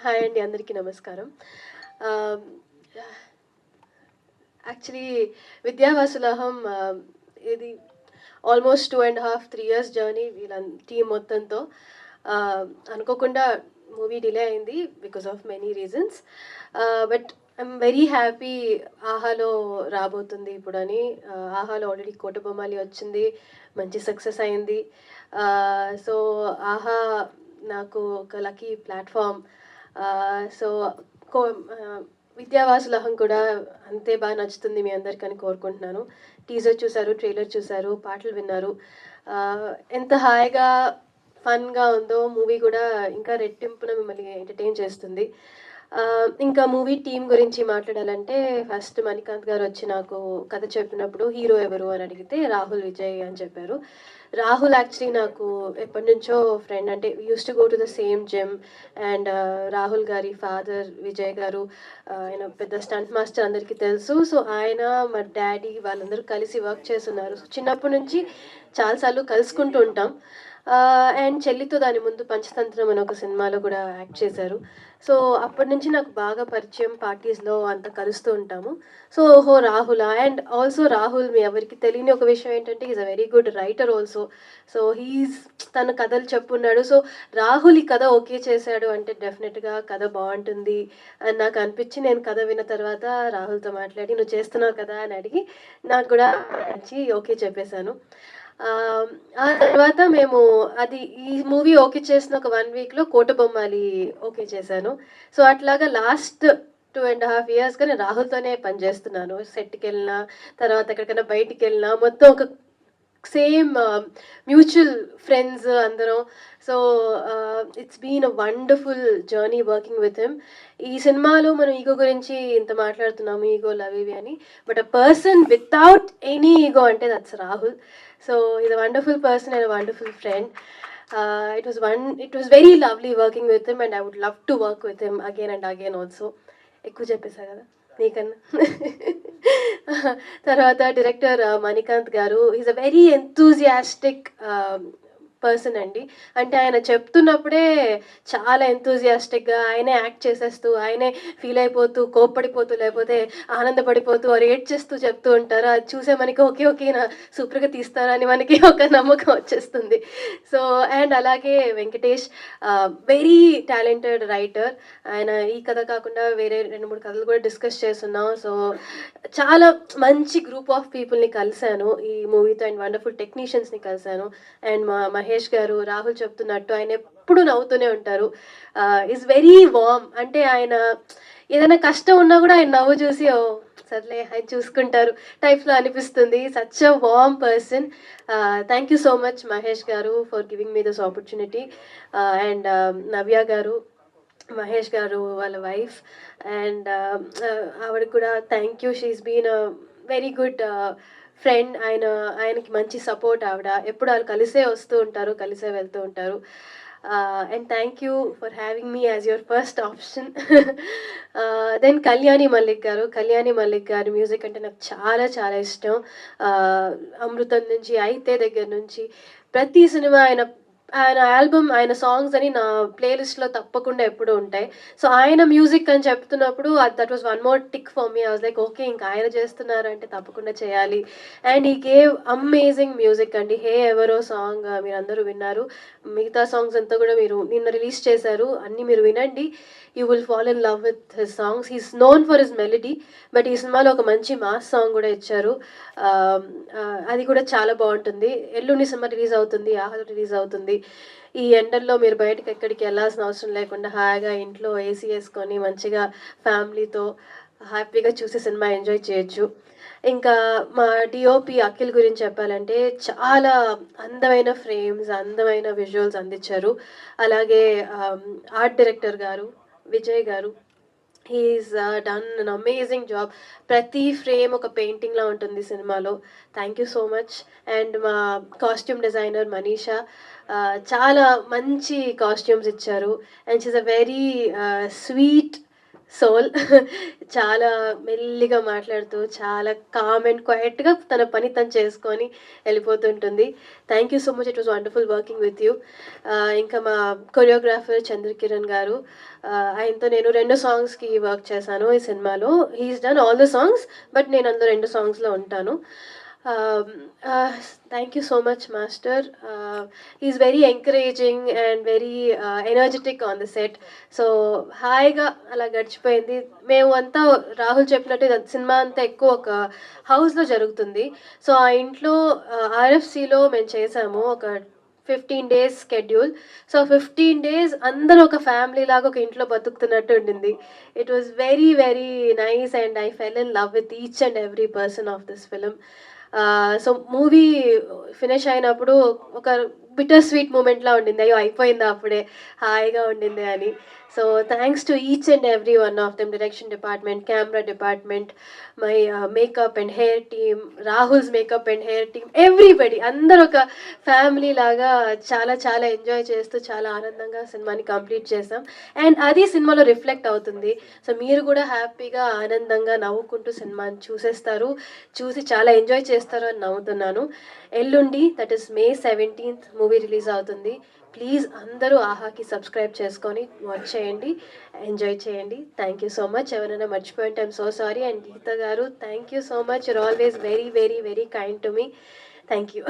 Hi అండి, అందరికీ నమస్కారం. యాక్చువల్లీ విద్యావాసులహం ఇది ఆల్మోస్ట్ 2.5, 3 ఇయర్స్ జర్నీ వీళ్ళ టీమ్ మొత్తంతో. అనుకోకుండా మూవీ డిలే అయింది because of many reasons. But I'm very happy ఆహాలో రాబోతుంది ఇప్పుడని. ఆహాలో ఆల్రెడీ కోటబొమ్మాలి వచ్చింది, మంచి సక్సెస్ అయింది. సో ఆహా నాకు ఒక లక్కీ ప్లాట్ఫామ్. సో కో విద్యావాసులహం కూడా అంతే బాగా నచ్చుతుంది మీ అందరికని కోరుకుంటున్నాను. టీజర్ చూసారు, ట్రైలర్ చూసారు, పాటలు విన్నారు. ఎంత హాయిగా ఫన్గా ఉందో మూవీ కూడా ఇంకా రెట్టింపున మిమ్మల్ని ఎంటర్టైన్ చేస్తుంది. ఇంకా మూవీ టీం గురించి మాట్లాడాలంటే ఫస్ట్ మణికాంత్ గారు వచ్చి నాకు కథ చెప్పినప్పుడు హీరో ఎవరు అని అడిగితే రాహుల్ విజయ్ అని చెప్పారు. రాహుల్ యాక్చువల్లీ నాకు ఎప్పటి నుంచో ఫ్రెండ్, అంటే use to go to the same gym. And Rahul గారి ఫాదర్ విజయ్ గారు ఆయన పెద్ద స్టంట్ మాస్టర్ అందరికీ తెలుసు. సో ఆయన మా డాడీ వాళ్ళందరూ కలిసి వర్క్ చేస్తున్నారు. సో చిన్నప్పటి నుంచి చాలాసార్లు కలుసుకుంటూ ఉంటాం. అండ్ చెల్లితో దాని ముందు పంచతంత్రం అని ఒక సినిమాలో కూడా యాక్ట్ చేశారు. సో అప్పటి నుంచి నాకు బాగా పరిచయం, పార్టీస్లో అంతా కలుస్తూ ఉంటాము. సో ఓహో రాహులా. అండ్ ఆల్సో రాహుల్ మీ ఎవరికి తెలియని ఒక విషయం ఏంటంటే is a very good writer also. So తన కథలు చెప్పున్నాడు. సో రాహుల్ ఈ కథ ఓకే చేశాడు అంటే డెఫినెట్గా కథ బాగుంటుంది అని నాకు అనిపించి నేను కథ విన్న తర్వాత రాహుల్తో మాట్లాడి నువ్వు చేస్తున్నావు కదా అని అడిగి నాకు కూడా నచ్చి ఓకే చెప్పేశాను. ఆ తర్వాత మేము ఈ మూవీ ఓకే చేసిన ఒక 1 వీక్‌లో కోటబొమ్మాలి ఓకే చేశాను. సో అట్లాగా లాస్ట్ 2.5 ఇయర్స్‌గా నేను రాహుల్‌తోనే పనిచేస్తున్నాను. సెట్‌కెళ్ళినా, తర్వాత ఎక్కడికైనా బయటికెళ్ళినా మొత్తం ఒక సేమ్ మ్యూచువల్ ఫ్రెండ్స్ అందరం. So it's been a wonderful journey working with him. ఈ సినిమాలో మనం ఈగో గురించి ఇంత మాట్లాడుతున్నాము, ఈగో లవ్ ఇవి అని. But a person without any ego అంటే that's Rahul. So is a wonderful person and a wonderful friend. It was very lovely working with him and I would love to work with him again and again also. ఎక్కువ చెప్పేసా కదా నీకన్నా. తర్వాత director Manikanth గారు is a very enthusiastic person అండి. అంటే ఆయన చెప్తున్నప్పుడే చాలా ఎంతూజియాస్టిక్గా ఆయనే యాక్ట్ చేసేస్తూ, ఆయనే ఫీల్ అయిపోతూ, కోప్పడిపోతూ, లేకపోతే ఆనందపడిపోతూ, రేట్ చేస్తూ చెప్తూ ఉంటారు. అది చూసే మనకి ఓకే ఓకే నా సూపర్గా తీస్తారని మనకి ఒక నమ్మకం వచ్చేస్తుంది. సో అండ్ అలాగే వెంకటేష్ వెరీ టాలెంటెడ్ రైటర్. ఆయన ఈ కథ కాకుండా వేరే 2-3 కథలు కూడా డిస్కస్ చేస్తున్నాం. సో చాలా మంచి గ్రూప్ ఆఫ్ పీపుల్ని కలిశాను ఈ మూవీతో అండ్ వండర్ఫుల్ టెక్నీషియన్స్ని కలిశాను. అండ్ మహేష్ గారు రాహుల్ చెప్తున్నట్టు ఆయన ఎప్పుడు నవ్వుతూనే ఉంటారు. Is very warm. అంటే ఆయన ఏదైనా కష్టం ఉన్నా కూడా ఆయన నవ్వు చూసి ఓ సర్లే ఆయన చూసుకుంటారు టైప్లో అనిపిస్తుంది. Such a warm person. Thank you so much Mahesh garu for giving me this opportunity. And Navya garu, Mahesh garu వాళ్ళ వైఫ్, అండ్ ఆవిడకి కూడా thank you. She's been a very good friend. ఆయనకి మంచి సపోర్ట్ ఆవిడ. ఎప్పుడు వాళ్ళు కలిసే వస్తూ ఉంటారు, కలిసే వెళ్తూ ఉంటారు. And thank you for having me as your first option. Then Kalyani Mallik గారి మ్యూజిక్ అంటే నాకు చాలా చాలా ఇష్టం. అమృతం నుంచి, అయితే దగ్గర నుంచి ప్రతి సినిమా ఆయన ఆల్బమ్, ఆయన సాంగ్స్ అని నా ప్లేలిస్ట్లో తప్పకుండా ఎప్పుడూ ఉంటాయి. సో ఆయన మ్యూజిక్ అని చెప్తున్నప్పుడు that was one more tick for me. I was like okay ఇంకా ఆయన చేస్తున్నారు అంటే తప్పకుండా చేయాలి. అండ్ ఈ గేవ్ అమేజింగ్ మ్యూజిక్ అండి. హే ఎవరో సాంగ్ మీరు అందరూ విన్నారు. మిగతా సాంగ్స్ అంతా కూడా మీరు నిన్న రిలీజ్ చేశారు, అన్నీ మీరు వినండి. You will fall in love with his songs. He's known for his melody, but ఈ సినిమాలో ఒక మంచి మాస్ సాంగ్ కూడా ఇచ్చారు. అది కూడా చాలా బాగుంటుంది. ఎల్లుండి సినిమా రిలీజ్ అవుతుంది, ఆహా రిలీజ్ అవుతుంది. ఈ ఎండల్లో మీరు బయటకు ఎక్కడికి వెళ్ళాల్సిన అవసరం లేకుండా హాయిగా ఇంట్లో ఏసీ వేసుకొని మంచిగా ఫ్యామిలీతో హ్యాపీగా చూసి సినిమా ఎంజాయ్ చేయొచ్చు. ఇంకా మా డిఓపి అఖిల్ గురించి చెప్పాలంటే చాలా అందమైన ఫ్రేమ్స్, అందమైన విజువల్స్ అందించారు. అలాగే ఆర్ట్ డైరెక్టర్ గారు విజయ్ గారు, he's done an amazing job. ప్రతి ఫ్రేమ్ ఒక పెయింటింగ్లా ఉంటుంది సినిమాలో. Thank you so much. And మా కాస్ట్యూమ్ డిజైనర్ మనీషా చాలా మంచి కాస్ట్యూమ్స్ ఇచ్చారు. And she's a very sweet soul. చాలా మెల్లిగా మాట్లాడుతూ, చాలా కామ్ అండ్ క్వైట్‌గా తన పని తను చేసుకొని ఎళ్ళిపోతుంటుంది. Thank you so much. It was wonderful working with you. ఇంకా మా కొరియోగ్రాఫర్ చంద్రకిరణ్ గారు, ఆయనతో నేను 2 సాంగ్స్‌కి వర్క్ చేశాను ఈ సినిమాలో. He is done all the songs, but నేను అందులో 2 సాంగ్స్‌లో ఉంటాను. ఆహ్, thank you so much master. He is very encouraging and very energetic on the set. So, హాయిగా అలా గడిచిపోయింది. మేము అంతా రాహుల్ చెప్పినట్టు ఇది సినిమా అంతా ఎక్కువ ఒక హౌస్‌లో జరుగుతుంది. సో, ఆ ఇంట్లో ఆర్ఎఫ్‌సిలో మేము చేసాము. ఒక 15 డేస్ షెడ్యూల్. సో, 15 డేస్ అందరూ ఒక ఫ్యామిలీ లాగా ఒక ఇంట్లో బతుకుతున్నట్టు ఉండింది. It was very, very nice and I fell in love with each and every person of this film. So, movie finish అయినప్పుడు ఒక బిటర్ స్వీట్ మూమెంట్‌లా ఉండింది. అయ్యో! అయిపోయిందా అప్పుడే, హాయిగా ఉండింది అని. So, thanks to each and every one of them, direction department, camera department, my makeup and hair team, Rahul's makeup and hair team, everybody అందరూ ఒక ఫ్యామిలీ లాగా చాలా చాలా ఎంజాయ్ చేస్తూ చాలా ఆనందంగా సినిమాని కంప్లీట్ చేసాం. అండ్ అది సినిమాలో రిఫ్లెక్ట్ అవుతుంది. సో, మీరు కూడా హ్యాపీగా, ఆనందంగా నవ్వుకుంటూ సినిమాని చూసేస్తారు. చూసి చాలా ఎంజాయ్ చేస్తారు అని నమ్ముతున్నాను. ఎల్లుండి that is May 17th movie release అవుతుంది. ప్లీజ్ అందరూ ఆహాకి సబ్స్క్రైబ్ చేసుకొని వాచ్ చేయండి, ఎంజాయ్ చేయండి. Thank you so much. ఎవరైనా మర్చిపోయింటే I'm so sorry. And Geetha గారు, thank you so much. You're always very, very, very kind to me. Thank you.